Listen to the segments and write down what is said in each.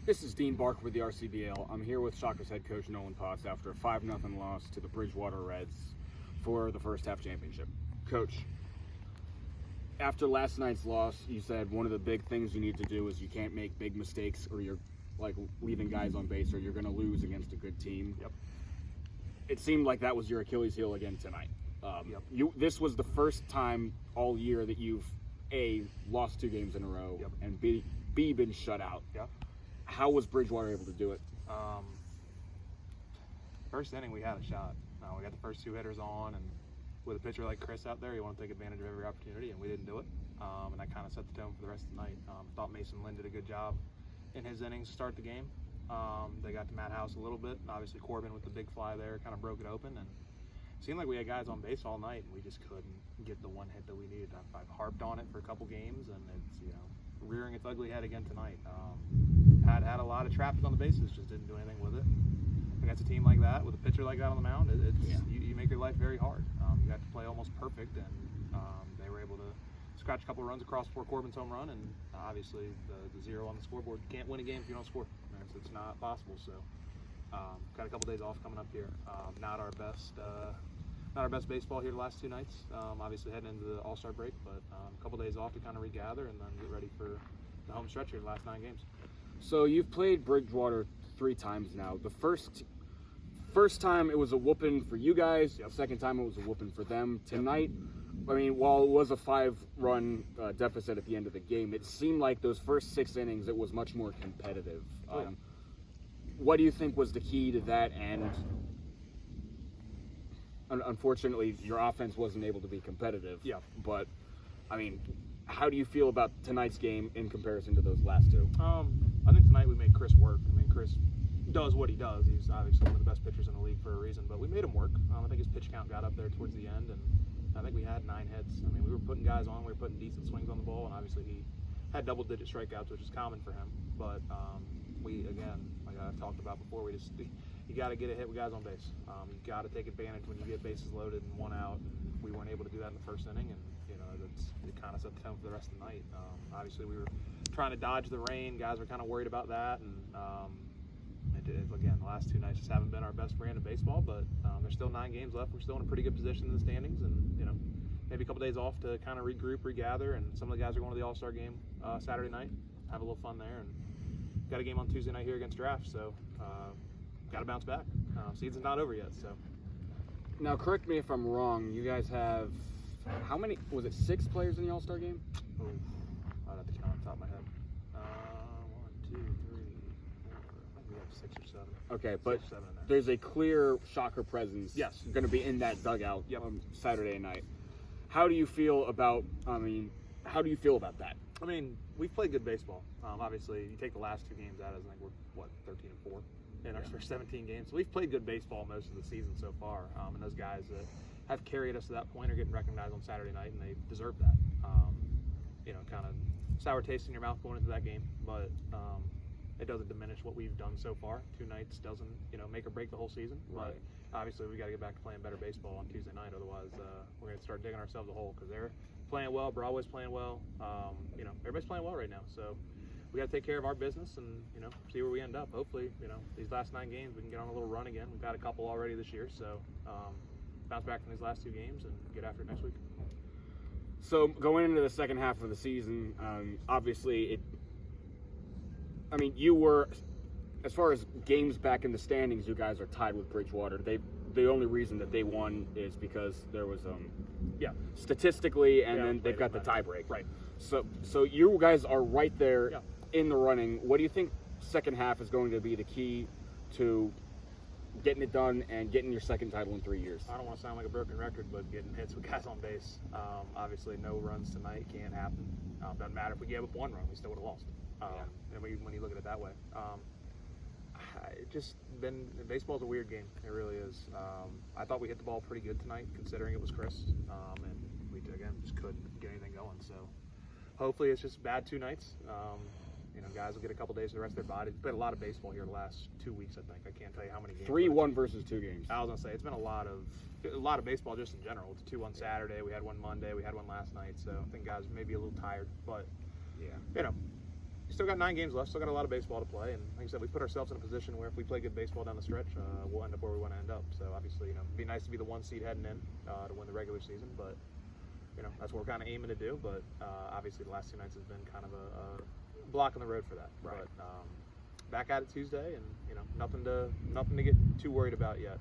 This is Dean Barker with the RCBL. I'm here with Shockers head coach Nolan Potts after a 5-0 loss to the Bridgewater Reds for the first half championship. Coach, after last night's loss, you said one of the big things you need to do is you can't make big mistakes or you're like leaving guys on base or you're going to lose against a good team. Yep. It seemed like that was your Achilles heel again tonight. Yep. This was the first time all year that you've A, lost 2 games in a row, Yep. and B, been shut out. Yeah. How was Bridgewater able to do it? First inning, we had a shot. We got the first 2 hitters on, and with a pitcher like Chris out there, you want to take advantage of every opportunity, and we didn't do it. And that kind of set the tone for the rest of the night. I thought Mason Lynn did a good job in his innings to start the game. They got to Matt House a little bit. Obviously, Corbin with the big fly there kind of broke it open, and it seemed like we had guys on base all night, and we just couldn't get the one hit that we needed. I've harped on it for a couple games, and it's rearing its ugly head again tonight. Had a lot of traffic on the bases, just didn't do anything with it. Against a team like that, with a pitcher like that on the mound, you make your life very hard. You have to play almost perfect, and they were able to scratch a couple of runs across for Corbin's home run, and obviously the 0 on the scoreboard. You can't win a game if you don't score. It's not possible. So got a couple days off coming up here. Not our best baseball here the last 2 nights. Obviously heading into the All-Star break, but a couple days off to kind of regather and then get ready for the home stretch here the last 9 games. So you've played Bridgewater 3 times now. The first time it was a whooping for you guys. Yep. The second time it was a whooping for them. Tonight, I mean, while it was a 5-run deficit at the end of the game, it seemed like those first 6 innings it was much more competitive. What do you think was the key to that? And unfortunately, your offense wasn't able to be competitive. Yeah. But I mean, how do you feel about tonight's game in comparison to those last 2? I think tonight we made Chris work. I mean, Chris does what he does. He's obviously one of the best pitchers in the league for a reason, but we made him work. I think his pitch count got up there towards the end, and I think we had 9 hits. I mean, we were putting guys on, we were putting decent swings on the ball, and obviously he had double-digit strikeouts, which is common for him. But we, again, like I've talked about before, you got to get a hit with guys on base. You got to take advantage when you get bases loaded and 1 out. And we weren't able to do that in the first inning, and it kind of set the tone for the rest of the night. Obviously, we were trying to dodge the rain. Guys were kind of worried about that, and again, the last 2 nights just haven't been our best brand of baseball. But there's still 9 games left. We're still in a pretty good position in the standings, and maybe a couple days off to kind of regroup, regather. And some of the guys are going to the All-Star game Saturday night. Have a little fun there, and got a game on Tuesday night here against Draft. So got to bounce back. Season's not over yet. So Now, correct me if I'm wrong. You guys have how many? Was it 6 players in the All-Star game? I'd have to count on the top of my head. 1, 2, 3, 4. I think we have 6 or 7. Okay, but 6 or 7 in there. there's a clear Shocker presence. Yes. Going to be in that dugout Yep. on Saturday night. How do you feel about? How do you feel about that? I mean, we've played good baseball. Obviously, you take the last 2 games out, I think we're 13-4 in our first 17 games. So we've played good baseball most of the season so far. And those guys that have carried us to that point are getting recognized on Saturday night, and they deserve that. Kind of sour taste in your mouth going into that game, but it doesn't diminish what we've done so far. 2 nights doesn't, make or break the whole season. Right. But obviously, we got to get back to playing better baseball on Tuesday night. Otherwise, we're going to start digging ourselves a hole because they're playing well. Broadway's playing well. Everybody's playing well right now. So we got to take care of our business and see where we end up. Hopefully, these last 9 games we can get on a little run again. We've had a couple already this year, so bounce back from these last 2 games and get after it next week. So going into the second half of the season, obviously you were, as far as games back in the standings, you guys are tied with Bridgewater. The only reason that they won is because there was statistically, and then they've got the tie break. Right. So you guys are right there in the running. What do you think second half is going to be the key to getting it done and getting your second title in 3 years? I don't want to sound like a broken record, but getting hits with guys on base. Obviously, no runs tonight can't happen. Doesn't matter if we gave up 1 run, we still would have lost. And when you look at it that way, baseball's a weird game. It really is. I thought we hit the ball pretty good tonight, considering it was Chris, and we just couldn't get anything going. So hopefully, it's just bad 2 nights. Guys will get a couple days to rest their bodies. Played a lot of baseball here the last 2 weeks, I think. I can't tell you how many games. 3-1 versus 2 games. I was gonna say it's been a lot of baseball just in general. It's 2 on Saturday. We had 1 Monday. We had 1 last night. So I think guys may be a little tired, but still got 9 games left, still got a lot of baseball to play, and like I said, we put ourselves in a position where if we play good baseball down the stretch, we'll end up where we want to end up. So obviously, it'd be nice to be the 1 seed heading in to win the regular season, but that's what we're kind of aiming to do. But obviously, the last 2 nights has been kind of a block on the road for that. Right. But back at it Tuesday, and nothing to get too worried about yet.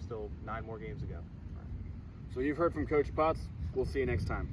Still 9 more games to go. So you've heard from Coach Potts. We'll see you next time.